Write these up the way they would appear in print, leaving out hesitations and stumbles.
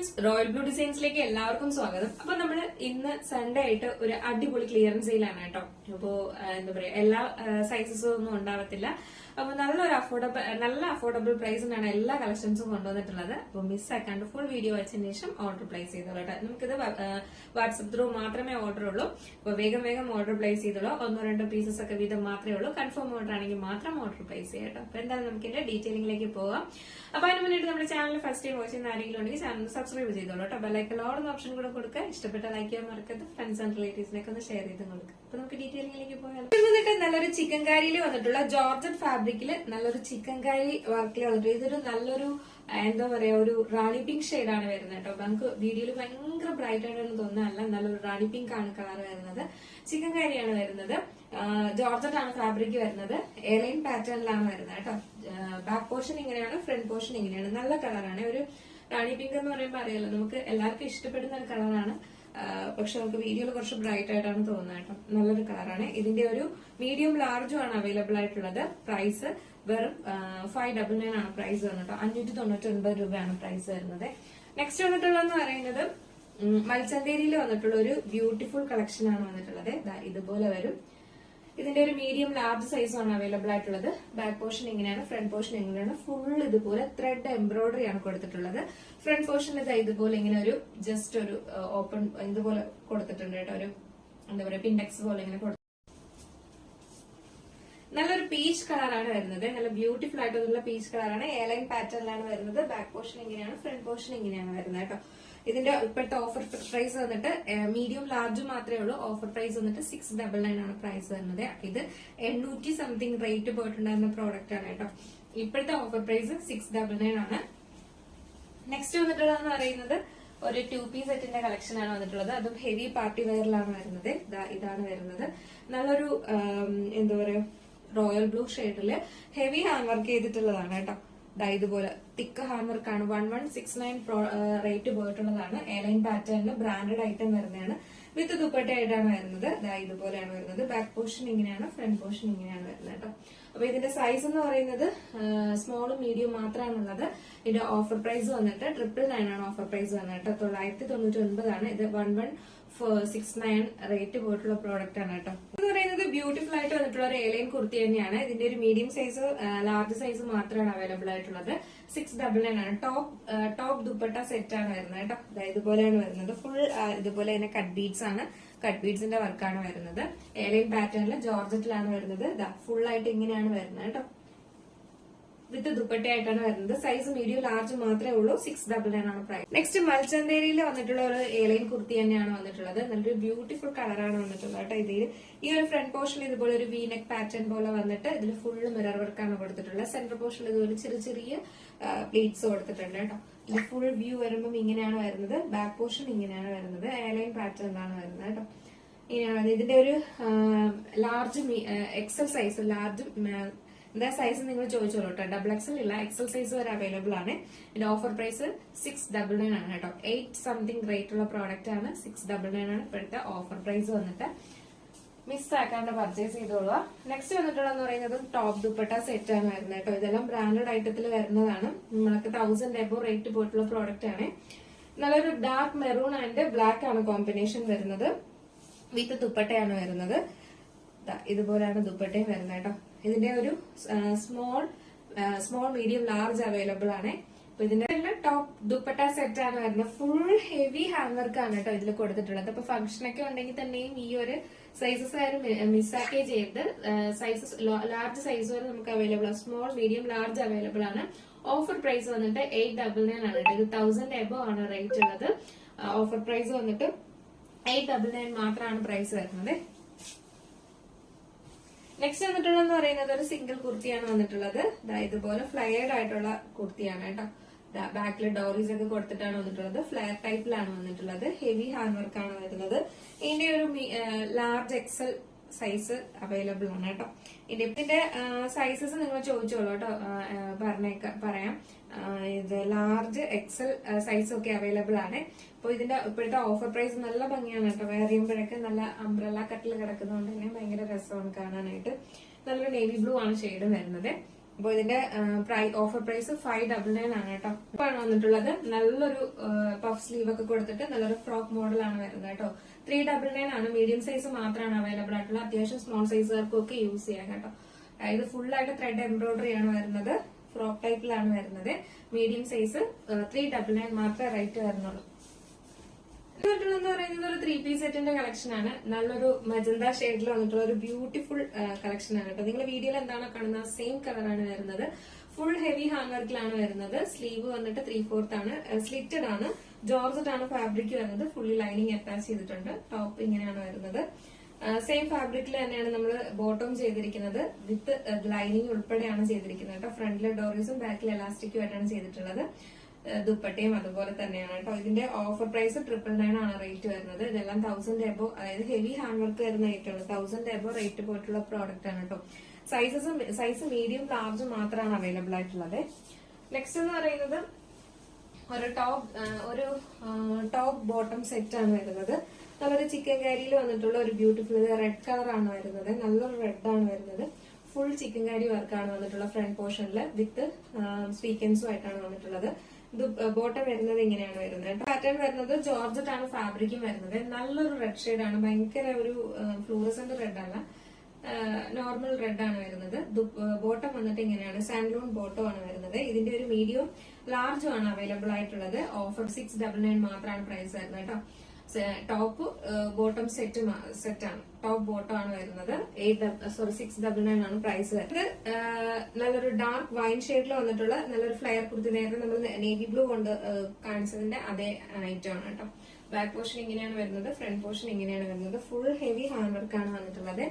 Friends, royal blue ഡിസൈൻസിലേക്ക് എല്ലാവർക്കും സ്വാഗതം. അപ്പൊ നമ്മൾ ഇന്ന് സൺഡേ ആയിട്ട് ഒരു അടിപൊളി ക്ലിയറൻസ് സെയിലാണ് കേട്ടോ. അപ്പോ എന്താ പറയാ, എല്ലാ സൈസസും ഒന്നും ഉണ്ടാവത്തില്ല. അപ്പൊ നല്ല അഫോർഡബിൾ പ്രൈസിനാണ് എല്ലാ കളക്ഷൻസും കൊണ്ടുവന്നിട്ടുള്ളത്. അപ്പൊ മിസ്സാക്കാണ്ട് ഫുൾ വീഡിയോ വെച്ചതിന് ശേഷം ഓർഡർ പ്ലേസ് ചെയ്തോളൂ കേട്ടോ. നമുക്കിത് വാട്സ്ആപ്പ് ത്രൂ മാത്രമേ ഓർഡർ ഉള്ളൂ. അപ്പൊ വേഗം ഓർഡർ പ്ലേസ് ചെയ്തോളൂ. 1-2 പീസസ് ഒക്കെ വീതം മാത്രമേ ഉള്ളൂ. കൺഫേം ഓർഡർ ആണെങ്കിൽ മാത്രം ഓർഡർ പ്ലേസ് ചെയ്യാം കേട്ടോ. അപ്പൊ എന്തായാലും നമുക്ക് ഇതിന്റെ ഡീറ്റെയിലിംഗിലേക്ക് പോവാം. അപ്പൊ അതിന് മുന്നിട്ട് നമ്മുടെ ചാനൽ ഫസ്റ്റ് ടൈം വാച്ച് ചെയ്യുന്ന ആരെങ്കിലും ഉണ്ടെങ്കിൽ ചാനൽ സബ്സ്ക്രൈബ് ചെയ്തോളൂ കേട്ടോ. ബെല്ലൈക്കൺ ഓൾ എന്ന ഓപ്ഷൻ കൂടെ കൊടുക്കുക. ഇഷ്ടപ്പെട്ട ലൈക്ക് ചെയ്യാൻ മറക്കരുത്. ഫ്രണ്ട്സ് ആൻഡ് റിലേറ്റീവ്സിനൊക്കെ ഒന്ന് ഷെയർ ചെയ്ത് കൊടുക്കുക. അപ്പൊ നമുക്ക് ഡീറ്റെയിലിംഗിലേക്ക് പോയാൽ വന്നിട്ട് നല്ലൊരു ചിക്കൻ കാരിയിൽ വന്നിട്ടുള്ള ജോർജറ്റ് ഫാബ്രിക്കില് നല്ലൊരു ചിക്കൻ കാരി വർക്കിൽ വന്നിട്ട് ഇതൊരു നല്ലൊരു എന്താ പറയാ, ഒരു റാണി പിങ്ക് ഷെയ്ഡാണ് വരുന്നത് കേട്ടോ. നമുക്ക് വീഡിയോയിൽ ഭയങ്കര ബ്രൈറ്റ് ആയിട്ടൊന്നും തോന്നുന്നതല്ല, നല്ലൊരു റാണി പിങ്ക് ആണ് കളർ വരുന്നത്. ചിക്കൻ കാരിയാണ് വരുന്നത്. ജോർജറ്റ് ആണ് ഫാബ്രിക് വരുന്നത്. എലൈൻ പാറ്റേണിലാണ് വരുന്നത് കേട്ടോ. ബാക്ക് പോർഷൻ ഇങ്ങനെയാണ്, ഫ്രണ്ട് പോർഷൻ ഇങ്ങനെയാണ്. നല്ല കളറാണ്. ഒരു റാണി പിങ്ക് എന്ന് പറയുമ്പോൾ അറിയാലോ, നമുക്ക് എല്ലാവർക്കും ഇഷ്ടപ്പെടുന്ന ഒരു കളറാണ്. പക്ഷെ നമുക്ക് വീഡിയോയിൽ കുറച്ച് ബ്രൈറ്റ് ആയിട്ടാണ് തോന്നുന്നത് കേട്ടോ. നല്ലൊരു കളറാണ്. ഇതിന്റെ ഒരു മീഡിയം ലാർജും ആണ് അവൈലബിൾ ആയിട്ടുള്ളത്. പ്രൈസ് വെറും 599 ആണ് പ്രൈസ് വന്നിട്ട്. 599 രൂപയാണ് പ്രൈസ് വരുന്നത്. നെക്സ്റ്റ് വന്നിട്ടുള്ളതെന്ന് പറയുന്നത് മൽച്ചന്തേരിയിൽ വന്നിട്ടുള്ള ഒരു ബ്യൂട്ടിഫുൾ കളക്ഷൻ ആണ് വന്നിട്ടുള്ളത്. ഇതുപോലെ വരും. ഇതിന്റെ ഒരു മീഡിയം ലാർജ് സൈസ് ആണ് അവൈലബിൾ ആയിട്ടുള്ളത്. ബാക്ക് പോർഷൻ ഇങ്ങനെയാണ്, ഫ്രണ്ട് പോർഷൻ ഇങ്ങനെയാണ്. ഫുൾ ഇതുപോലെ ത്രെഡ് എംബ്രോയിഡറി ആണ് കൊടുത്തിട്ടുള്ളത്. ഫ്രണ്ട് പോർഷനിൽ ഇതുപോലെ ഇങ്ങനെ ഒരു ജസ്റ്റ് ഒരു ഓപ്പൺ ഇതുപോലെ കൊടുത്തിട്ടുണ്ട് കേട്ടോ. ഒരു എന്താ പറയാ, പിൻഡെക്സ് പോലെ ഇങ്ങനെ കൊടുത്തു. നല്ലൊരു പീച്ച് കളറാണ് വരുന്നത്. നല്ല ബ്യൂട്ടിഫുൾ ആയിട്ടുള്ള പീച്ച് കളറാണ്. എയർലൈൻ പാറ്റേണിലാണ് വരുന്നത്. ബാക്ക് പോർഷൻ ഇങ്ങനെയാണ്, ഫ്രണ്ട് പോർഷൻ ഇങ്ങനെയാണ് വരുന്നത് കേട്ടോ. ഇതിന്റെ ഇപ്പോഴത്തെ ഓഫർ പ്രൈസ് വന്നിട്ട് മീഡിയം ലാർജ് മാത്രമേ ഉള്ളൂ. ഓഫർ പ്രൈസ് വന്നിട്ട് 699 ആണ് പ്രൈസ് വരുന്നത്. ഇത് 800 സംതിങ് റേറ്റ് പോയിട്ടുണ്ടായിരുന്ന പ്രോഡക്റ്റ് ആണ് കേട്ടോ. ഇപ്പോഴത്തെ ഓഫർ പ്രൈസ് 699 ആണ്. നെക്സ്റ്റ് വന്നിട്ടുള്ളതെന്ന് പറയുന്നത് ഒരു 2 പീസ് സെറ്റിന്റെ കളക്ഷൻ ആണ് വന്നിട്ടുള്ളത്. അതും ഹെവി പാർട്ടി വെയറിലാണ് വരുന്നത്. ഇതാണ് വരുന്നത്. നല്ലൊരു എന്താ പറയാ, റോയൽ ബ്ലൂ ഷെയ്ഡില് ഹെവി ഹാൻഡ് വർക്ക് ചെയ്തിട്ടുള്ളതാണ് കേട്ടോ. ഇതുപോലെ തിക്ക് ഹാൻഡ് വർക്കാണ്. 1169 റേറ്റ് പോയിട്ടുള്ളതാണ്. എയർലൈൻ പാറ്റേണില് ബ്രാൻഡഡ് ഐറ്റം വരുന്നതാണ്. വിത്ത് ദുപ്പട്ടയായിട്ടാണ് വരുന്നത്. ഇതുപോലെയാണ് വരുന്നത്. ബാക്ക് പോർഷൻ ഇങ്ങനെയാണ്, ഫ്രണ്ട് പോർഷൻ ഇങ്ങനെയാണ് വരുന്നത് കേട്ടോ. അപ്പൊ ഇതിന്റെ സൈസ് എന്ന് പറയുന്നത് സ്മോളും മീഡിയം മാത്രമാണുള്ളത്. ഇതിന്റെ ഓഫർ പ്രൈസ് വന്നിട്ട് 999 ആണ് ഓഫർ പ്രൈസ് വന്നിട്ട്. 999 ആണ്. ഇത് 1169 റേറ്റ് പോയിട്ടുള്ള പ്രോഡക്റ്റ് ആണ് കേട്ടോ. എന്ന് പറയുന്നത് ബ്യൂട്ടിഫുൾ ആയിട്ട് വന്നിട്ടുള്ള ഒരു എയർലൈൻ കുർത്തി തന്നെയാണ്. ഇതിന്റെ ഒരു മീഡിയം സൈസ് ലാർജ് സൈസ് മാത്രമാണ് അവൈലബിൾ ആയിട്ടുള്ളത്. 699 ആണ്. ടോപ്പ് ദുപ്പട്ട സെറ്റ് ആണ് വരുന്നത് കേട്ടോ. ഇതുപോലെയാണ് വരുന്നത്. ഫുൾ ഇതുപോലെ തന്നെ കട്ട് ബീഡ്സ് ആണ്. കട്ട് ബീഡ്സിന്റെ വർക്കാണ് വരുന്നത്. എയർലൈൻ പാറ്റേണിൽ ജോർജറ്റിലാണ് വരുന്നത്. ഫുൾ ആയിട്ട് ഇങ്ങനെയാണ് വരുന്നത് കേട്ടോ. വിത്ത് ദുപ്പട്ടയായിട്ടാണ് വരുന്നത്. സൈസ് മീഡിയം ലാർജ് മാത്രമേ ഉള്ളൂ. 699 ആണ് പ്രൈസ്. നെക്സ്റ്റ് മൽച്ചന്തേരിയിൽ വന്നിട്ടുള്ള ഒരു എയർലൈൻ കുർത്തി തന്നെയാണ് വന്നിട്ടുള്ളത്. നല്ലൊരു ബ്യൂട്ടിഫുൾ കളറാണ് വന്നിട്ടുള്ളത് കേട്ടോ. ഇതിൽ ഈ ഒരു ഫ്രണ്ട് പോർഷനിൽ ഇതുപോലെ ഒരു വീനെക്ക് പാറ്റേൺ പോലെ വന്നിട്ട് ഇതിൽ ഫുള്ള് മിറർ വർക്കാണ് കൊടുത്തിട്ടുള്ളത്. സെന്റർ പോർഷനിൽ ഇതുപോലെ ചെറിയ പ്ലീറ്റ്സ് കൊടുത്തിട്ടുണ്ട് കേട്ടോ. ഇത് ഫുൾ വ്യൂ വരുമ്പോൾ ഇങ്ങനെയാണ് വരുന്നത്. ബാക്ക് പോർഷൻ ഇങ്ങനെയാണ് വരുന്നത്. എയർലൈൻ പാറ്റേണിലാണ് വരുന്നത് കേട്ടോ. ഇങ്ങനെയാണ് ഇതിന്റെ ഒരു ലാർജ് എക്സൽ സൈസ്, ലാർജ് എന്താ സൈസ് നിങ്ങൾ ചോദിച്ചോളൂ കേട്ടോ. XXL ഇല്ല, എക്സൽ സൈസ് വരെ അവൈലബിൾ ആണ്. ഇതിന്റെ ഓഫർ പ്രൈസ് 699 ആണ് കേട്ടോ. 8 സംതിങ് റേറ്റ് ഉള്ള പ്രോഡക്റ്റ് ആണ്. 699 ആണ് ഇപ്പോഴത്തെ ഓഫർ പ്രൈസ് വന്നിട്ട്. മിസ് ആക്കാണ്ട് പർച്ചേസ് ചെയ്തോളുക. നെക്സ്റ്റ് വന്നിട്ടുള്ളതെന്ന് പറയുന്നത് ടോപ്പ് ദുപ്പട്ട സെറ്റ് ആണ് വരുന്നത് കേട്ടോ. ഇതെല്ലാം ബ്രാൻഡഡ് ഐറ്റത്തിൽ വരുന്നതാണ്. നമ്മൾക്ക് 1000 എബോ റേറ്റ് പോയിട്ടുള്ള പ്രോഡക്റ്റ് ആണ്. നല്ലൊരു ഡാർക്ക് മെറൂൺ ആൻഡ് ബ്ലാക്ക് ആണ് കോമ്പിനേഷൻ വരുന്നത്. വിത്ത് ദുപ്പട്ടയാണ് വരുന്നത്. ഇതുപോലെയാണ് ദുപ്പട്ടയും വരുന്നത് കേട്ടോ. ഇതിന്റെ ഒരു സ്മോൾ മീഡിയം ലാർജ് അവൈലബിൾ ആണ്. അപ്പൊ ഇതിന്റെ ടോപ്പ് ദുപ്പട്ട സെറ്റ് ആണ് വരുന്നത്. ഫുൾ ഹെവി ഹാൻഡ് വർക്ക് ആണ് കേട്ടോ ഇതിൽ കൊടുത്തിട്ടുള്ളത്. അപ്പൊ ഫംഗ്ഷനൊക്കെ ഉണ്ടെങ്കിൽ തന്നെയും ഈ ഒരു സൈസസ് ആരും മിസ്സാക്കേ ചെയ്ത് സൈസസ് ലാർജ് സൈസ് വരെ നമുക്ക് അവൈലബിൾ ആണ്. സ്മോൾ മീഡിയം ലാർജ് അവൈലബിൾ ആണ്. ഓഫർ പ്രൈസ് വന്നിട്ട് 899 ആണ്. ഇത് 1000 എബോ ആണ് റേറ്റ് ഉള്ളത്. ഓഫർ പ്രൈസ് വന്നിട്ട് 899 മാത്രമാണ് പ്രൈസ് വരുന്നത്. നെക്സ്റ്റ് വന്നിട്ടുള്ളതെന്ന് പറയുന്നത് ഒരു സിംഗിൾ കുർത്തിയാണ് വന്നിട്ടുള്ളത്. ഇതുപോലെ ഫ്ലയേർഡ് ആയിട്ടുള്ള കുർത്തിയാണ് കേട്ടോ. ബാക്കിൽ ഡോറീസ് ഒക്കെ കൊടുത്തിട്ടാണ് വന്നിട്ടുള്ളത്. ഫ്ലെയർ ടൈപ്പിലാണ് വന്നിട്ടുള്ളത്. ഹെവി ഹാൻഡ് വർക്ക് ആണ് വരുന്നത്. ഇതിന്റെ ഒരു ലാർജ് എക്സൽ സൈസ് അവൈലബിൾ ആണ് കേട്ടോ. ഇതിന്റെ സൈസസ് നിങ്ങൾ ചോദിച്ചോളൂ കേട്ടോ. പറയാം. ഇത് ലാർജ് എക്സൽ സൈസ് ഒക്കെ അവൈലബിൾ ആണ്. അപ്പൊ ഇതിന്റെ ഇപ്പോഴത്തെ ഓഫർ പ്രൈസ് നല്ല ഭംഗിയാണ് കേട്ടോ. വേറെ ചെയ്യുമ്പോഴൊക്കെ നല്ല അംബ്രല്ല കട്ടിൽ കിടക്കുന്നതുകൊണ്ട് തന്നെ ഭയങ്കര രസമാണ് കാണാനായിട്ട്. നല്ലൊരു നേവി ബ്ലൂ ആണ് ഷെയ്ഡ് വരുന്നത്. അപ്പൊ ഇതിന്റെ ഓഫർ പ്രൈസ് 599 ആണ് കേട്ടോ. ഇപ്പാണ് വന്നിട്ടുള്ളത് നല്ലൊരു പഫ് സ്ലീവ് ഒക്കെ കൊടുത്തിട്ട് നല്ലൊരു ഫ്രോക്ക് മോഡലാണ് വരുന്നത് കേട്ടോ. 399 ആണ്. മീഡിയം സൈസ് മാത്രമാണ് അവൈലബിൾ ആയിട്ടുള്ള. അത്യാവശ്യം സ്മോൾ സൈസുകാർക്കും ഒക്കെ യൂസ് ചെയ്യാം കേട്ടോ. ഇത് ഫുൾ ആയിട്ട് ത്രെഡ് എംബ്രോയിഡറി ആണ് വരുന്നത്. ഫ്രോക്ക് ടൈപ്പിലാണ് വരുന്നത്. മീഡിയം സൈസ് 399 മാത്രമേ റേറ്റ് വരുന്നുള്ളൂ. എന്ന് പറയുന്നത് ഒരു 3 പീസ് സെറ്റിന്റെ കളക്ഷൻ ആണ്. നല്ലൊരു മജന്ത ഷെയ്ഡിൽ വന്നിട്ടുള്ള ഒരു ബ്യൂട്ടിഫുൾ കളക്ഷൻ ആണ് കേട്ടോ. നിങ്ങൾ വീഡിയോയിൽ എന്താണോ കാണുന്നത് സെയിം കളറാണ് വരുന്നത്. ഫുൾ ഹെവി ഹാൻഡ് വർക്കിലാണ് വരുന്നത്. സ്ലീവ് വന്നിട്ട് 3/4 ആണ്. സ്ലിറ്റഡ് ആണ്. ജോർജറ്റ് ആണ് ഫാബ്രിക് വരുന്നത്. ഫുള്ളി ലൈനിങ് അറ്റാച്ച് ചെയ്തിട്ടുണ്ട്. ടോപ്പ് ഇങ്ങനെയാണ് വരുന്നത്. സെയിം ഫാബ്രിക്കിൽ തന്നെയാണ് നമ്മൾ ബോട്ടം ചെയ്തിരിക്കുന്നത്. വിത്ത് ലൈനിങ് ഉൾപ്പെടെയാണ് ചെയ്തിരിക്കുന്നത് കേട്ടോ. ഫ്രണ്ടിലെ ഡോറീസും ബാക്കിൽ എലാസ്റ്റിക്കും ആയിട്ടാണ് ചെയ്തിട്ടുള്ളത്. ദുപ്പട്ടയും അതുപോലെ തന്നെയാണ് കേട്ടോ. ഇതിന്റെ ഓഫർ പ്രൈസ് 999 ആണ് റേറ്റ് വരുന്നത്. ഇതെല്ലാം 1000 എബോ, അതായത് ഹെവി ഹാൻഡ് വർക്ക് വരുന്ന ഐറ്റമാണ്. 1000 എബോ റേറ്റ് പോയിട്ടുള്ള പ്രോഡക്റ്റ് ആണ് കേട്ടോ. സൈസ് മീഡിയം ലാർജ് മാത്രമാണ് അവൈലബിൾ ആയിട്ടുള്ളത്. നെക്സ്റ്റ് എന്ന് പറയുന്നത് ഒരു ടോപ്പ് ബോട്ടം സെറ്റ് ആണ് വരുന്നത്. നല്ലൊരു ചിക്കൻ കാരിയിൽ വന്നിട്ടുള്ള ഒരു ബ്യൂട്ടിഫുൾ റെഡ് കളർ ആണ് വരുന്നത്. നല്ലൊരു റെഡ് ആണ് വരുന്നത്. ഫുൾ ചിക്കൻ കാരി വർക്കാണ് വന്നിട്ടുള്ള ഫ്രണ്ട് പോർഷനിൽ വിത്ത് സ്വീക്കൻസും ആയിട്ടാണ് വന്നിട്ടുള്ളത്. ബോട്ടം വരുന്നത് ഇങ്ങനെയാണ് വരുന്നത്. പാറ്റേൺ വരുന്നത് ജോർജറ്റ് ആണ് ഫാബ്രിക്കും വരുന്നത്. നല്ലൊരു റെഡ് ഷെയ്ഡ് ആണ്. ഭയങ്കര ഒരു ഫ്ലൂറസന്റ് റെഡ് അല്ല, നോർമൽ റെഡ് ആണ് വരുന്നത്. ബോട്ടം വന്നിട്ട് ഇങ്ങനെയാണ്. സാൻഡ്ലൂൺ ബോട്ടം ആണ് വരുന്നത്. ഇതിന്റെ ഒരു മീഡിയം ലാർജും ആണ് അവൈലബിൾ ആയിട്ടുള്ളത്. ഓഫർ 699 മാത്രമാണ് പ്രൈസ് വരുന്നത് കേട്ടോ. ടോപ്പ് ബോട്ടം സെറ്റാണ്. ടോപ്പ് ബോട്ടം ആണ് വരുന്നത്. 699 ആണ് പ്രൈസ് വരുന്നത്. നല്ലൊരു ഡാർക്ക് വൈൻ ഷെയ്ഡിൽ വന്നിട്ടുള്ള നല്ലൊരു ഫ്ലെയർ കുർത്തി. നേരത്തെ നമ്മൾ നേവി ബ്ലൂ കൊണ്ട് കാണിച്ചതിന്റെ അതേ ഐറ്റം ആണ് കേട്ടോ. ബാക്ക് പോർഷൻ ഇങ്ങനെയാണ് വരുന്നത്. ഫ്രണ്ട് പോർഷൻ ഇങ്ങനെയാണ് വരുന്നത്. ഫുൾ ഹെവി ഹാൻഡ് വർക്ക് ആണ് വന്നിട്ടുള്ളത്.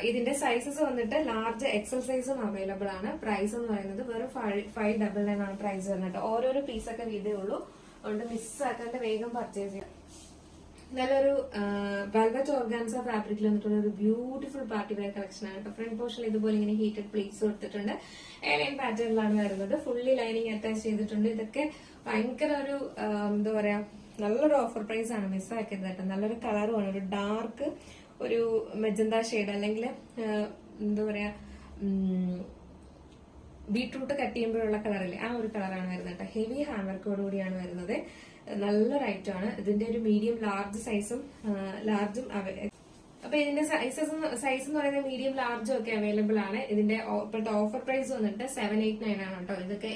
ഇതിന്റെ സൈസസ് വന്നിട്ട് ലാർജ് എക്സൽ സൈസും അവൈലബിൾ ആണ്. പ്രൈസ് എന്ന് പറയുന്നത് വെറും 599 ആണ് പ്രൈസ് വരുന്നത്. ഓരോരോ പീസൊക്കെ വീതേ ഉള്ളൂ. അതുകൊണ്ട് മിസ്സാക്കാണ്ട് വേഗം പർച്ചേസ് ചെയ്യാം. നല്ലൊരു വെൽവെറ്റ് ഓർഗാൻസ ഫാബ്രിക്കിൽ വന്നിട്ടുള്ള ഒരു ബ്യൂട്ടിഫുൾ പാർട്ടി വെയർ കളക്ഷൻ ആണ് കേട്ടോ. ഫ്രണ്ട് പോർഷൻ ഇതുപോലെ ഇങ്ങനെ ഹീറ്റഡ് പ്ലീറ്റ്സ് കൊടുത്തിട്ടുണ്ട്. എയർലൈൻ പാറ്റേണിലാണ് വരുന്നത്. ഫുള്ളി ലൈനിങ് അറ്റാച്ച് ചെയ്തിട്ടുണ്ട്. ഇതൊക്കെ ഭയങ്കര ഒരു എന്താ പറയാ നല്ലൊരു ഓഫർ പ്രൈസ് ആണ്. മിസ്സാക്കരുത് കേട്ടോ. നല്ലൊരു കളറുമാണ്. ഒരു ഡാർക്ക് ഒരു മെജന്ത ഷെയ്ഡ് അല്ലെങ്കിൽ എന്താ പറയാ ബീട്രൂട്ട് കട്ട് ചെയ്യുമ്പോഴുള്ള കളറില്ലേ, ആ ഒരു കളറാണ് വരുന്നത് കേട്ടോ. ഹെവി ഹാൻഡ് വർക്കോട് കൂടിയാണ് വരുന്നത്. നല്ലൊരു ഐറ്റം ആണ്. ഇതിന്റെ ഒരു മീഡിയം ലാർജ് സൈസും ലാർജും അപ്പൊ ഇതിന്റെ സൈസ് എന്ന് പറയുന്നത് മീഡിയം ലാർജും ഒക്കെ അവൈലബിൾ ആണ്. ഇതിന്റെ ഇപ്പോഴത്തെ ഓഫർ പ്രൈസ് വന്നിട്ട് 789 ആണ് കേട്ടോ. ഇതൊക്കെ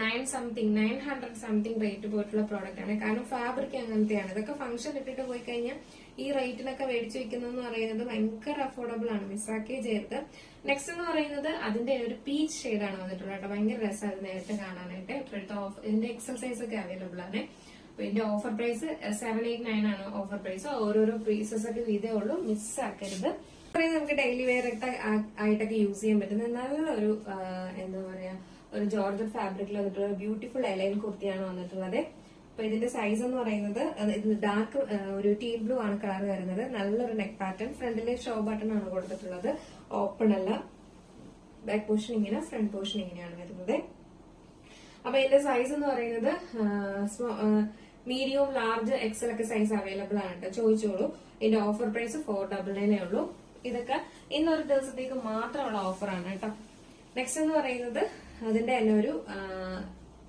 900 സംതിങ് റേറ്റ് പോയിട്ടുള്ള പ്രോഡക്റ്റ് ആണ്. കാരണം ഫാബ്രിക് അങ്ങനത്തെയാണ്. ഇതൊക്കെ ഫംഗ്ഷൻ ഇട്ടിട്ട് പോയി കഴിഞ്ഞാൽ ഈ റേറ്റിനൊക്കെ മേടിച്ചു വെക്കുന്നതെന്ന് പറയുന്നത് ഭയങ്കര അഫോർഡബിൾ ആണ്. മിസ്സാക്കേ ചെയ്യരുത്. നെക്സ്റ്റ് എന്ന് പറയുന്നത് അതിന്റെ ഒരു പീച്ച് ഷെയ്ഡാണ് വന്നിട്ടുള്ളത് കേട്ടോ. ഭയങ്കര രസമാണ് നേരിട്ട് കാണാനായിട്ട്. ഇതിന്റെ എക്സസൈസ് ഒക്കെ അവൈലബിൾ ആണ്. അപ്പൊ ഇതിന്റെ ഓഫർ പ്രൈസ് 789 ആണ് ഓഫർ പ്രൈസ്. ഓരോരോ പീസസ് ഒക്കെ ഇതേ ഉള്ളൂ. മിസ്സാക്കരുത്. നമുക്ക് ഡെയിലി വെയർ ആയിട്ടൊക്കെ യൂസ് ചെയ്യാൻ പറ്റുന്ന നല്ലൊരു എന്താ പറയാ ഒരു ജോർജറ്റ് ഫാബ്രിക്കിൽ വന്നിട്ടുള്ള ബ്യൂട്ടിഫുൾ എലൈൻ കുർത്തിയാണ് വന്നിട്ടുള്ളത്. അപ്പൊ ഇതിന്റെ സൈസ് എന്ന് പറയുന്നത് ഇത് ഡാർക്ക് ഒരു ടീൽ ബ്ലൂ ആണ് കളർ വരുന്നത്. നല്ലൊരു നെക്ക് പാറ്റേൺ. ഫ്രണ്ടിലെ ഷോ ബട്ടൺ ആണ് കൊടുത്തിട്ടുള്ളത്. ഓപ്പൺ അല്ല. ബാക്ക് പോർഷൻ ഇങ്ങനെ, ഫ്രണ്ട് പോർഷൻ ഇങ്ങനെയാണ് വരുന്നത്. അപ്പൊ ഇതിന്റെ സൈസ് എന്ന് പറയുന്നത് മീഡിയം ലാർജ് എക്സൽ ഒക്കെ സൈസ് അവൈലബിൾ ആണ് കേട്ടോ. ചോദിച്ചോളൂ. ഇതിന്റെ ഓഫർ പ്രൈസ് 499 ഉള്ളൂ. ഇതൊക്കെ ഇന്നൊരു ദിവസത്തേക്ക് മാത്രമുള്ള ഓഫറാണ് കേട്ടോ. നെക്സ്റ്റ് എന്ന് പറയുന്നത് അതിന്റെ തന്നെ ഒരു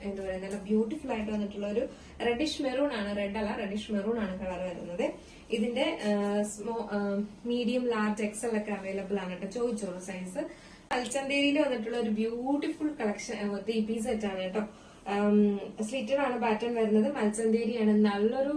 എന്താ പറയുക നല്ല ബ്യൂട്ടിഫുൾ ആയിട്ട് വന്നിട്ടുള്ള ഒരു റെഡിഷ് മെറൂൺ ആണ്. റെഡ് അല്ല, റെഡിഷ് മെറൂൺ ആണ് കളർ വരുന്നത്. ഇതിന്റെ മീഡിയം ലാർജ് എക്സൽ ഒക്കെ അവൈലബിൾ ആണ് കേട്ടോ. ചോദിച്ചോളൂ സൈസ്. മൽച്ചന്തേരിയിൽ വന്നിട്ടുള്ള ഒരു ബ്യൂട്ടിഫുൾ കളക്ഷൻ 3 പീസ് സെറ്റ് ആണ് കേട്ടോ. സ്ലിറ്റഡ് ആണ് പാറ്റേൺ വരുന്നത്. മൽച്ചന്തേരിയാണ്. നല്ലൊരു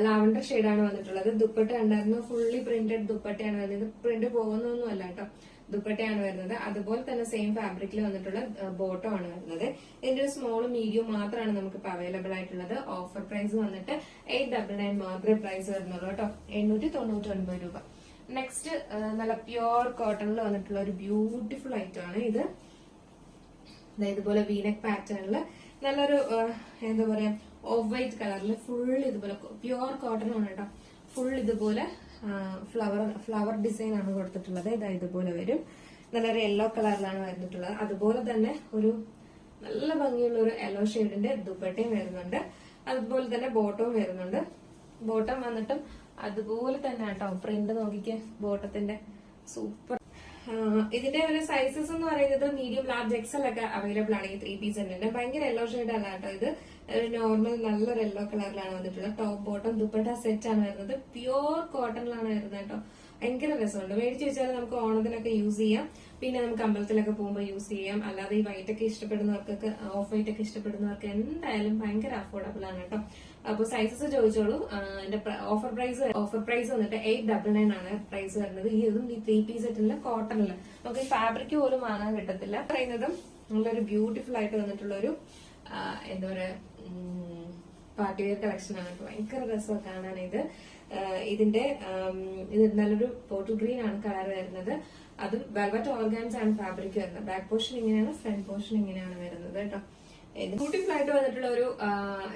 ലാവണ്ടർ ഷെയ്ഡാണ് വന്നിട്ടുള്ളത്. ദുപ്പട്ട ഉണ്ടായിരുന്നു. ഫുള്ളി പ്രിന്റഡ് ദുപ്പട്ടയാണ് വരുന്നത്. പ്രിന്റ് പോകുന്നൊന്നും അല്ല കേട്ടോ. ദുപ്പട്ടയാണ് വരുന്നത്. അതുപോലെ തന്നെ സെയിം ഫാബ്രിക്കിൽ വന്നിട്ടുള്ള ബോട്ടം ആണ് വരുന്നത്. ഇതിന്റെ ഒരു സ്മോളും മീഡിയം മാത്രമാണ് നമുക്ക് ഇപ്പൊ അവൈലബിൾ ആയിട്ടുള്ളത്. ഓഫർ പ്രൈസ് വന്നിട്ട് 899 മാത്രമേ പ്രൈസ് വരുന്നുള്ളൂ കേട്ടോ. 899 രൂപ. നെക്സ്റ്റ് നല്ല പ്യോർ കോട്ടണിൽ വന്നിട്ടുള്ള ഒരു ബ്യൂട്ടിഫുൾ ഐറ്റം ആണ് ഇത്. ഇതുപോലെ വീനെക്ക് പാറ്റേണില് നല്ലൊരു എന്താ പറയാ ഓഫ് വൈറ്റ് കളറിൽ ഫുൾ ഇതുപോലെ പ്യോർ കോട്ടൺ ആണ് കേട്ടോ. ഫുൾ ഇതുപോലെ ഫ്ലവർ ഡിസൈൻ ആണ് കൊടുത്തിട്ടുള്ളത്. ഇതുപോലെ വരും. നല്ലൊരു യെല്ലോ കളറിലാണ് വരുന്നിട്ടുള്ളത്. അതുപോലെ തന്നെ ഒരു നല്ല ഭംഗിയുള്ള ഒരു യെല്ലോ ഷെയ്ഡിന്റെ ദുപ്പട്ടയും വരുന്നുണ്ട്. അതുപോലെ തന്നെ ബോട്ടവും വരുന്നുണ്ട്. ബോട്ടം വന്നിട്ടും അതുപോലെ തന്നെ കേട്ടോ. പ്രിന്റ് നോക്കിക്കേ ബോട്ടത്തിന്റെ സൂപ്പർ. ഇതിന്റെ ഒരു സൈസസ് എന്ന് പറയുന്നത് മീഡിയം ലാർജ് എക്സൽ ഒക്കെ അവൈലബിൾ ആണ് ഈ 3 പീസ് തന്നെ. ഭയങ്കര യെല്ലോ ഷെയ്ഡ് അല്ല കേട്ടോ, ഇത് നോർമൽ നല്ലൊരു യെല്ലോ കളറിലാണ് വന്നിട്ടുള്ളത്. ടോപ്പ് ബോട്ടം ദുപ്പട്ട സെറ്റ് ആണ് വരുന്നത്. പ്യുവർ കോട്ടണിലാണ് വരുന്നത് കേട്ടോ. ഭയങ്കര രസമുണ്ട്. മേടിച്ചു വെച്ചാൽ നമുക്ക് ഓണത്തിനൊക്കെ യൂസ് ചെയ്യാം, പിന്നെ നമുക്ക് അമ്പലത്തിലൊക്കെ പോകുമ്പോൾ യൂസ് ചെയ്യാം. അല്ലാതെ ഈ വൈറ്റ് ഒക്കെ ഇഷ്ടപ്പെടുന്നവർക്കൊക്കെ, ഓഫ് വൈറ്റ് ഒക്കെ ഇഷ്ടപ്പെടുന്നവർക്ക് എന്തായാലും ഭയങ്കര അഫോർഡബിൾ ആണ് കേട്ടോ. അപ്പൊ സൈസസ് ചോദിച്ചോളൂ. എന്റെ ഓഫർ പ്രൈസ് വന്നിട്ട് 899 ആണ് പ്രൈസ് വരുന്നത്. ഈ 3 പീസ് സെറ്റില് കോട്ടണില് നമുക്ക് ഫാബ്രിക് പോലും വാങ്ങാൻ കിട്ടത്തില്ല. പറയുന്നതും നല്ലൊരു ബ്യൂട്ടിഫുൾ ആയിട്ട് വന്നിട്ടുള്ള ഒരു എന്താ പറയാ പാർട്ടി വെയർ കളക്ഷൻ ആണ്. ഭയങ്കര രസമൊക്കെ കാണാൻ ഇതിന്റെ ഇത് നല്ലൊരു ബോട്ടിൽ ഗ്രീൻ ആണ് കളർ വരുന്നത്. അതും വെൽവെറ്റ് ഓർഗാൻസ് ആണ് ഫാബ്രിക് വരുന്നത്. ബാക്ക് പോർഷൻ ഇങ്ങനെയാണ്, ഫ്രണ്ട് പോർഷൻ ഇങ്ങനെയാണ് വരുന്നത് കേട്ടോ. ബ്യൂട്ടിഫുൾ ആയിട്ട് വന്നിട്ടുള്ള ഒരു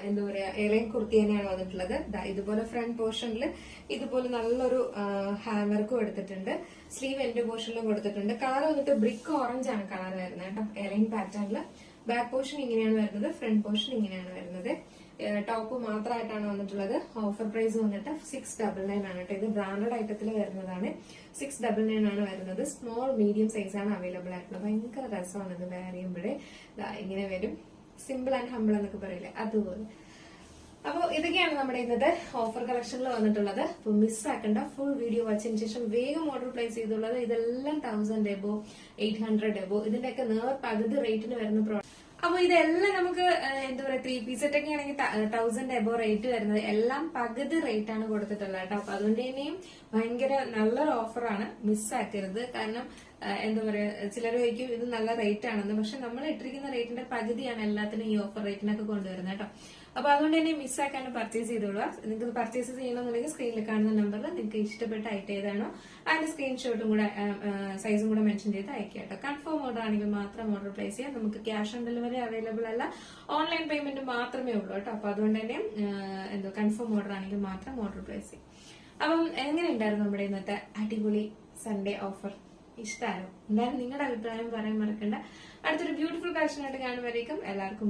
എന്താ പറയാ എയർലൈൻ കുർത്തി തന്നെയാണ് വന്നിട്ടുള്ളത്. ഇതുപോലെ ഫ്രണ്ട് പോർഷനിൽ ഇതുപോലെ നല്ലൊരു ഹാൻഡ് വർക്കും എടുത്തിട്ടുണ്ട്. സ്ലീവ് എൻഡ് പോർഷനിലും കൊടുത്തിട്ടുണ്ട്. കളർ വന്നിട്ട് ബ്രിക്ക് ഓറഞ്ച് ആണ് കളർ വരുന്നത് കേട്ടോ, എയർലൈൻ പാറ്റേണില്. ബാക്ക് പോർഷൻ ഇങ്ങനെയാണ് വരുന്നത്, ഫ്രണ്ട് പോർഷൻ ഇങ്ങനെയാണ് വരുന്നത്. ടോപ്പ് മാത്രമായിട്ടാണ് വന്നിട്ടുള്ളത്. ഓഫർ പ്രൈസ് വന്നിട്ട് 699 ആണ് കേട്ടോ. ഇത് ബ്രാൻഡഡ് ഐറ്റത്തിൽ വരുന്നതാണ്. 699 ആണ് വരുന്നത്. സ്മോൾ മീഡിയം സൈസ് ആണ് അവൈലബിൾ ആയിട്ടുള്ളത്. ഭയങ്കര രസമാണ് ഇത് വെയർ ചെയ്യുമ്പോഴേ. ഇങ്ങനെ വരും. സിമ്പിൾ ആൻഡ് ഹമ്പിൾ എന്നൊക്കെ പറയില്ലേ, അതുപോലെ. അപ്പോൾ ഇതൊക്കെയാണ് നമ്മുടെ ഇന്നത്തെ ഓഫർ കളക്ഷനിൽ വന്നിട്ടുള്ളത്. അപ്പൊ മിസ്സാക്കണ്ട, ഫുൾ വീഡിയോ വാച്ചതിന് ശേഷം വേഗം ഓർഡർ പ്ലേസ് ചെയ്തുള്ളത്. ഇതെല്ലാം 1000 എബോ 800 എബോ ഇതിന്റെയൊക്കെ പകുതി റേറ്റിന് വരുന്ന അപ്പൊ ഇതെല്ലാം നമുക്ക് എന്താ പറയാ 3 പീസ് സെറ്റ് ഒക്കെ ആണെങ്കിൽ 1000 എബോ റേറ്റ് വരുന്നത്. എല്ലാം പകുതി റേറ്റ് ആണ് കൊടുത്തിട്ടുള്ളത് കേട്ടോ. അപ്പൊ അതുകൊണ്ട് തന്നെയും ഭയങ്കര നല്ലൊരു ഓഫറാണ്, മിസ്സാക്കരുത്. കാരണം എന്താ പറയാ ചിലർ ചോദിക്കും ഇത് നല്ല റേറ്റ് ആണെന്ന്, പക്ഷെ നമ്മൾ ഇട്ടിരിക്കുന്ന റേറ്റിന്റെ പകുതിയാണ് എല്ലാത്തിനും ഈ ഓഫർ റേറ്റിനൊക്കെ കൊണ്ടുവരുന്നത് കേട്ടോ. അപ്പൊ അതുകൊണ്ട് തന്നെ മിസ്സാക്കാണ്ട് പർച്ചേസ് ചെയ്തോളുക. നിങ്ങൾക്ക് പർച്ചേസ് ചെയ്യണമെന്നുണ്ടെങ്കിൽ സ്ക്രീനിൽ കാണുന്ന നമ്പറിൽ നിങ്ങൾക്ക് ഇഷ്ടപ്പെട്ട ഐറ്റം ഏതാണോ അതിന്റെ സ്ക്രീൻഷോട്ടും കൂടെ സൈസും കൂടെ മെൻഷൻ ചെയ്ത് അയക്കുക കേട്ടോ. കൺഫേം ഓർഡർ ആണെങ്കിൽ മാത്രം ഓർഡർ പ്ലേസ് ചെയ്യാം. നമുക്ക് ക്യാഷ് ഓൺ ഡെലിവറി അവൈലബിൾ അല്ല, ഓൺലൈൻ പേയ്മെന്റ് മാത്രമേ ഉള്ളൂ കേട്ടോ. അപ്പൊ അതുകൊണ്ട് തന്നെ എന്തോ കൺഫേം ഓർഡർ ആണെങ്കിൽ മാത്രം ഓർഡർ പ്ലേസ് ചെയ്യും. അപ്പം എങ്ങനെ ഉണ്ടായിരുന്നു നമ്മുടെ ഇന്നത്തെ അടിപൊളി സൺഡേ ഓഫർ? ഇഷ്ടമായോ? എന്തായാലും നിങ്ങളുടെ അഭിപ്രായം പറയാൻ മറക്കണ്ട. അടുത്തൊരു ബ്യൂട്ടിഫുൾ കളക്ഷൻ ആയിട്ട് കാണുമ്പോഴേക്കും എല്ലാവർക്കും